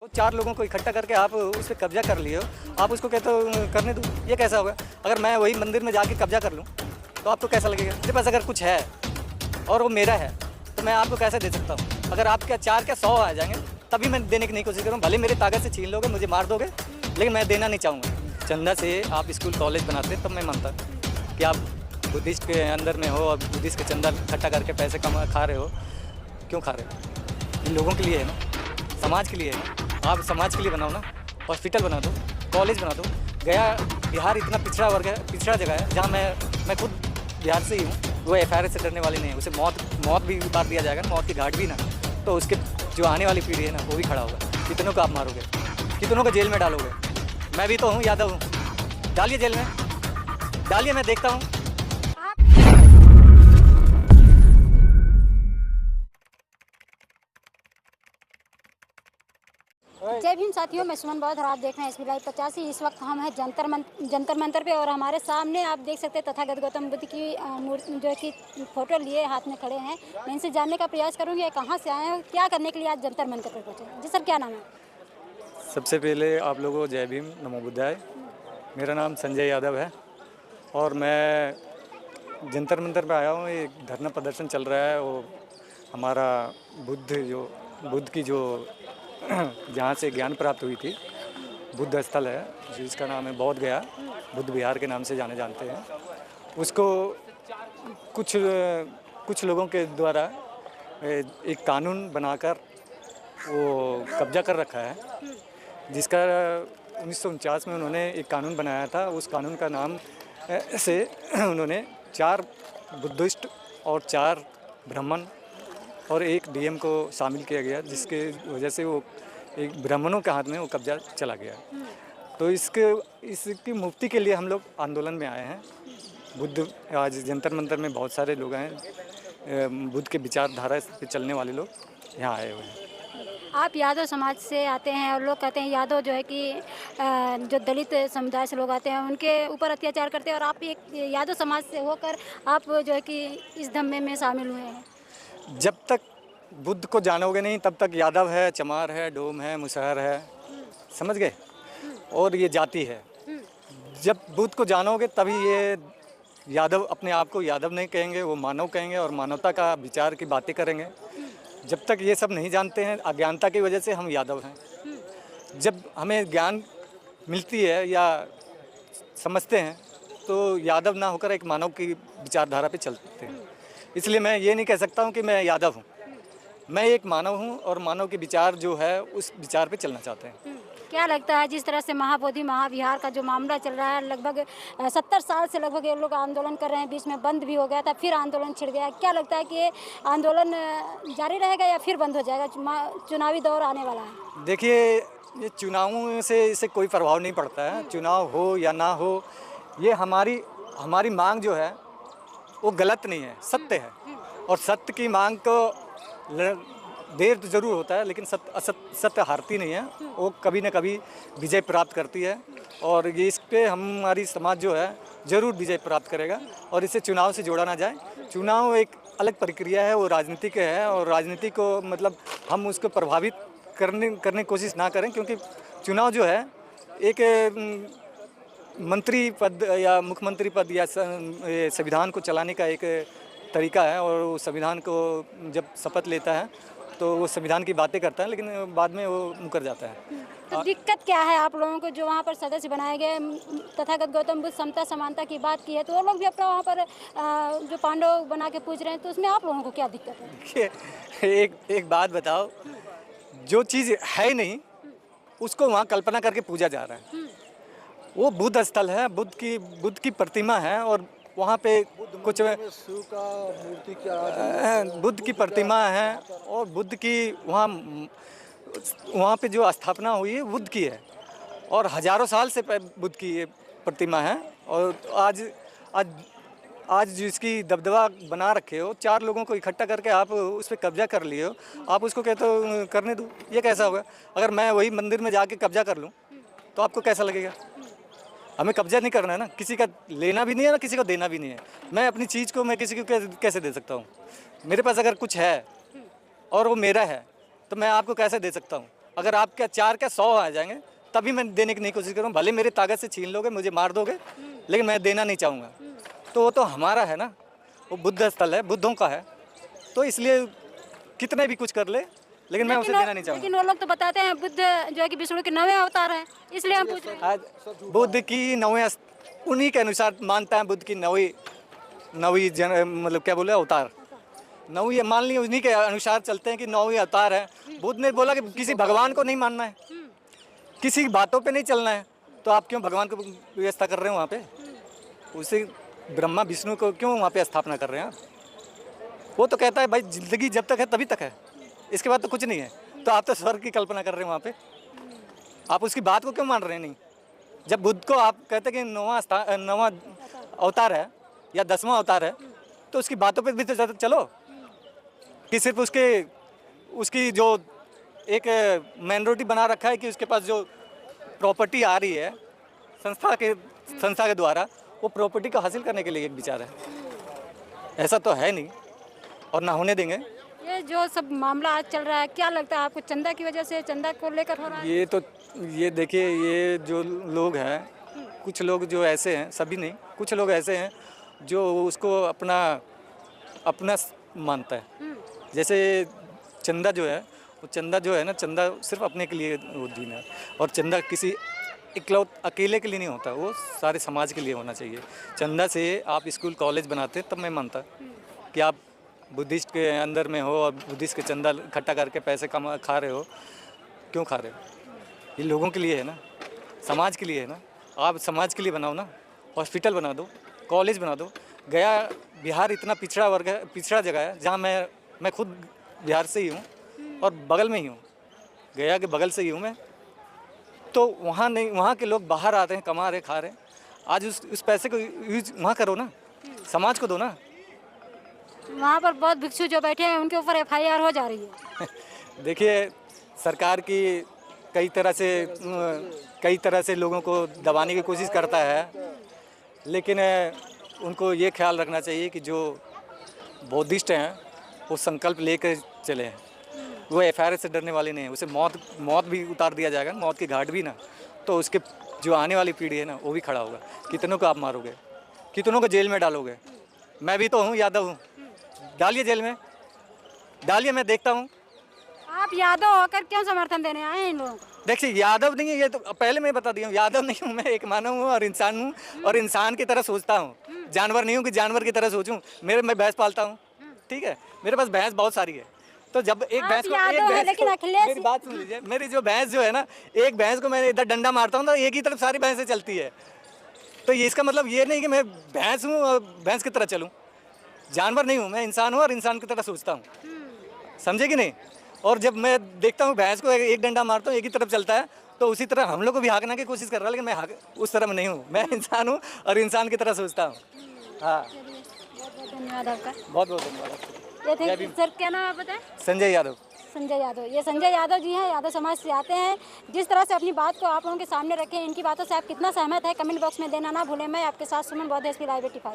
तो 4 लोगों को इकट्ठा करके आप उस पे कब्जा कर लिए हो, आप उसको कहते हो करने दो, ये कैसा होगा? अगर मैं वही मंदिर में जाके कब्जा कर लूँ, तो आपको कैसा लगेगा? मेरे पास अगर कुछ है और वो मेरा है, तो मैं आपको कैसे दे सकता हूँ? अगर आप क्या 4 क्या 100 आ जाएंगे, तभी मैं देने की नहीं कोशिश करूँ। भले मेरे ताकत से छीन लोगे, मुझे मार दोगे, लेकिन मैं देना नहीं चाहूँगा। चंदा से आप स्कूल कॉलेज बनाते, तब मैं मानता कि आप बुद्धिस्ट के अंदर में हो और बुद्धिस्ट के चंदा इकट्ठा करके पैसे कमा खा रहे हो। क्यों खा रहे हो? इन लोगों के लिए है ना, समाज के लिए है ना। आप समाज के लिए बनाओ ना, हॉस्पिटल बना दो, कॉलेज बना दो। गया बिहार इतना पिछड़ा वर्ग है, पिछड़ा जगह है, जहाँ मैं खुद बिहार से ही हूँ। वो FIR से डरने वाली नहीं है, उसे मौत भी उतार दिया जाएगा, मौत की घाट भी ना, तो उसके जो आने वाली पीढ़ी है ना, वो भी खड़ा होगा। कितनों को आप मारोगे, कितनों को जेल में डालोगे? मैं भी तो हूँ, यादव हूँ, डालिए जेल में, डालिए, मैं देखता हूँ। जय भीम साथियों, मैं सुमन बौद्ध और आप देख रहे हैं SB Live 85। इस वक्त हम हैं जंतर मंतर पे और हमारे सामने आप देख सकते हैं तथागत गौतम बुद्ध की मूर्ति जो कि फोटो लिए हाथ में खड़े हैं। मैं इनसे जानने का प्रयास करूंगी कहाँ से आए हैं, क्या करने के लिए आज जंतर मंतर पर पहुंचे। जी सर, क्या नाम है? सबसे पहले आप लोगों को जय भीम, नमो बुद्धाय। मेरा नाम संजय यादव है और मैं जंतर मंतर पे आया हूँ। एक धरना प्रदर्शन चल रहा है, वो हमारा बुद्ध की जो जहाँ से ज्ञान प्राप्त हुई थी, बुद्ध स्थल है जिसका नाम है बौद्ध गया, बुद्ध विहार के नाम से जानते हैं। उसको कुछ लोगों के द्वारा एक कानून बनाकर वो कब्जा कर रखा है, जिसका 1949 में उन्होंने एक कानून बनाया था। उस कानून का नाम से उन्होंने 4 बुद्धिस्ट और 4 ब्राह्मण और 1 DM को शामिल किया गया, जिसके वजह से वो एक ब्राह्मणों के हाथ में वो कब्जा चला गया। तो इसकी मुक्ति के लिए हम लोग आंदोलन में आए हैं। आज जंतर मंतर में बहुत सारे लोग हैं, बुद्ध के विचारधारा पे चलने वाले लोग यहाँ आए हुए हैं। आप यादव समाज से आते हैं और लोग कहते हैं यादव जो है कि जो दलित समुदाय से लोग आते हैं उनके ऊपर अत्याचार करते हैं, और आप एक यादव समाज से होकर आप जो है कि इस धम्मे में शामिल हुए हैं। जब तक बुद्ध को जानोगे नहीं, तब तक यादव है, चमार है, डोम है, मुसहर है, समझ गए? और ये जाति है। जब बुद्ध को जानोगे तभी ये यादव अपने आप को यादव नहीं कहेंगे, वो मानव कहेंगे और मानवता का विचार की बातें करेंगे। जब तक ये सब नहीं जानते हैं, अज्ञानता की वजह से हम यादव हैं। जब हमें ज्ञान मिलती है या समझते हैं, तो यादव ना होकर एक मानव की विचारधारा पे चलते हैं। इसलिए मैं ये नहीं कह सकता हूँ कि मैं यादव हूँ। मैं एक मानव हूँ और मानव के विचार जो है उस विचार पे चलना चाहते हैं। क्या लगता है जिस तरह से महाबोधि महाविहार का जो मामला चल रहा है, लगभग 70 साल से लगभग ये लोग आंदोलन कर रहे हैं, बीच में बंद भी हो गया था, फिर आंदोलन छिड़ गया, क्या लगता है कि ये आंदोलन जारी रहेगा या फिर बंद हो जाएगा? चुनावी दौर आने वाला है। देखिए, ये चुनावों से इसे कोई प्रभाव नहीं पड़ता है। चुनाव हो या ना हो, ये हमारी मांग जो है वो गलत नहीं है, सत्य है। और सत्य की मांग को देर तो ज़रूर होता है, लेकिन सत्य हारती नहीं है, वो कभी न कभी विजय प्राप्त करती है। और ये इस पे हमारी समाज जो है ज़रूर विजय प्राप्त करेगा। और इसे चुनाव से जोड़ा ना जाए। चुनाव एक अलग प्रक्रिया है, वो राजनीतिक है, और राजनीति को मतलब हम उसको प्रभावित करने की कोशिश ना करें, क्योंकि चुनाव जो है एक मंत्री पद या मुख्यमंत्री पद या संविधान को चलाने का एक तरीका है। और वो संविधान को जब शपथ लेता है तो वो संविधान की बातें करता है, लेकिन बाद में वो मुकर जाता है। तो दिक्कत क्या है आप लोगों को जो वहाँ पर सदस्य बनाए गए? तथागत गौतम बुद्ध समता समानता की बात की है, तो वो लोग भी अपना वहाँ पर जो पांडव बना के पूछ रहे हैं, तो उसमें आप लोगों को क्या दिक्कत है? देखिए, एक बात बताओ, जो चीज़ है नहीं उसको वहाँ कल्पना करके पूजा जा रहा है। वो बुद्ध स्थल है, बुद्ध की प्रतिमा है, और वहाँ पे कुछ मूर्ति बुद्ध की प्रतिमा है, और बुद्ध की वहाँ पे जो स्थापना हुई है बुद्ध की है, और हजारों साल से बुद्ध की ये प्रतिमा है। और आज जिसकी दबदबा बना रखे हो, 4 लोगों को इकट्ठा करके आप उस पर कब्जा कर लिए हो, आप उसको कहते हो करने दो, ये कैसा होगा? अगर मैं वही मंदिर में जाके कब्जा कर लूँ, तो आपको कैसा लगेगा? हमें कब्जा नहीं करना है ना, किसी का लेना भी नहीं है ना, किसी को देना भी नहीं है। मैं अपनी चीज़ को मैं किसी को कैसे दे सकता हूँ? मेरे पास अगर कुछ है और वो मेरा है, तो मैं आपको कैसे दे सकता हूँ? अगर आपके 4 क्या 100 आ जाएंगे तभी मैं देने की नहीं कोशिश करूँ। भले मेरी ताकत से छीन लोगे, मुझे मार दोगे, लेकिन मैं देना नहीं चाहूँगा। तो वो तो हमारा है ना, वो बुद्ध स्थल है, बुद्धों का है, तो इसलिए कितने भी कुछ कर ले, लेकिन मैं उसे देना नहीं चाहूँगा। लेकिन वो लोग तो बताते हैं बुद्ध जो है कि विष्णु के 9वें अवतार हैं, इसलिए हम पूछ रहे हैं। आज बुद्ध की 9वें उन्हीं के अनुसार मानता है, बुद्ध की 9वीं मतलब क्या बोले अवतार, 9वीं मान ली, उन्हीं के अनुसार चलते हैं कि 9वीं अवतार है। बुद्ध ने बोला कि किसी भगवान को नहीं मानना है, किसी बातों पे नहीं चलना है, तो आप क्यों भगवान को व्यवस्था कर रहे हो वहाँ पे? उसे ब्रह्मा विष्णु को क्यों वहाँ पे स्थापना कर रहे हैं आप? वो तो कहता है भाई जिंदगी जब तक है तभी तक है, इसके बाद तो कुछ नहीं है। तो आप तो स्वर्ग की कल्पना कर रहे हैं वहाँ पे, आप उसकी बात को क्यों मान रहे हैं? नहीं, जब बुद्ध को आप कहते हैं कि 9वां अवतार है या 10वां अवतार है, तो उसकी बातों पे भी तो चलो कि सिर्फ उसकी जो एक माइनॉरिटी बना रखा है कि उसके पास जो प्रॉपर्टी आ रही है संस्था के द्वारा, वो प्रॉपर्टी को हासिल करने के लिए एक विचार है। ऐसा तो है नहीं और ना होने देंगे। ये जो सब मामला आज चल रहा है, क्या लगता है आपको चंदा की वजह से, चंदा को लेकर हो रहा है? ये देखिए, ये जो लोग हैं, कुछ लोग जो ऐसे हैं, सभी नहीं, कुछ लोग ऐसे हैं जो उसको अपना मानता है। जैसे चंदा जो है, वो चंदा जो है ना, चंदा सिर्फ अपने के लिए वो दिन है, और चंदा किसी अकेले के लिए नहीं होता, वो सारे समाज के लिए होना चाहिए। चंदा से आप स्कूल कॉलेज बनाते, तब मैं मानता कि आप बुद्धिस्ट के अंदर में हो और बुद्धिस्ट के चंदा इकट्ठा करके पैसे खा रहे हो। क्यों खा रहे हो? ये लोगों के लिए है ना, समाज के लिए है ना। आप समाज के लिए बनाओ ना, हॉस्पिटल बना दो, कॉलेज बना दो। गया बिहार इतना पिछड़ा वर्ग है, पिछड़ा जगह है, जहाँ मैं खुद बिहार से ही हूँ और बगल में ही हूँ, गया के बगल से ही हूँ मैं। तो वहाँ नहीं, वहाँ के लोग बाहर आते हैं, कमा रहे, खा रहे। आज उस पैसे को यूज वहाँ करो ना, समाज को दो ना। वहाँ पर बहुत भिक्षु जो बैठे हैं उनके ऊपर FIR हो जा रही है। देखिए, सरकार की कई तरह से लोगों को दबाने की कोशिश करता है, लेकिन उनको ये ख्याल रखना चाहिए कि जो बौद्धिस्ट हैं वो संकल्प लेकर चले हैं। वो FIR से डरने वाले नहीं हैं। उसे मौत भी उतार दिया जाएगा, मौत की घाट भी ना, तो उसके जो आने वाली पीढ़ी है ना, वो भी खड़ा होगा। कितनों को आप मारोगे, कितनों को जेल में डालोगे? मैं भी तो हूँ, यादव हूँ, डालिए जेल में, डालिए, मैं देखता हूँ। आप यादव होकर क्यों समर्थन देने आए हैं इन लोगों को? देखिए, यादव नहीं है, ये तो पहले मैं बता दिया हूँ, यादव नहीं हूँ मैं, एक मानव हूँ और इंसान हूँ, और इंसान की तरह सोचता हूँ। जानवर नहीं हूँ कि जानवर की तरह सोचूं। मैं भैंस पालता हूँ, ठीक है, मेरे पास भैंस बहुत सारी है। तो जब एक भैंस मेरी बात सुन लीजिए, मेरी जो भैंस जो है ना, एक भैंस को मैं इधर डंडा मारता हूँ ना, एक ही तरफ सारी भैंसें चलती है। तो ये इसका मतलब ये नहीं कि मैं भैंस हूँ और भैंस की तरह चलूँ। जानवर नहीं हूँ मैं, इंसान हूँ और इंसान की तरह सोचता हूँ, समझे कि नहीं? और जब मैं देखता हूँ भैंस को एक डंडा मारता हूँ, एक ही तरफ चलता है, तो उसी तरह हम लोग को भी हाँकने की कोशिश कर रहा है, लेकिन मैं उस तरह में नहीं हूँ। मैं इंसान हूँ और इंसान की तरह सोचता हूँ। हाँ, बहुत धन्यवाद आपका। बहुत बहुत धन्यवाद। ये थे सर, क्या नाम आप बताएं? संजय यादव। संजय यादव, ये संजय यादव जी हैं, यादव समाज से आते हैं। जिस तरह से अपनी बात को आप लोगों के सामने रखें, इनकी बातों से आप कितना सहमत है, कमेंट बॉक्स में देना ना भूलें। मैं आपके साथ सुमन बौद्ध, SP Live 85।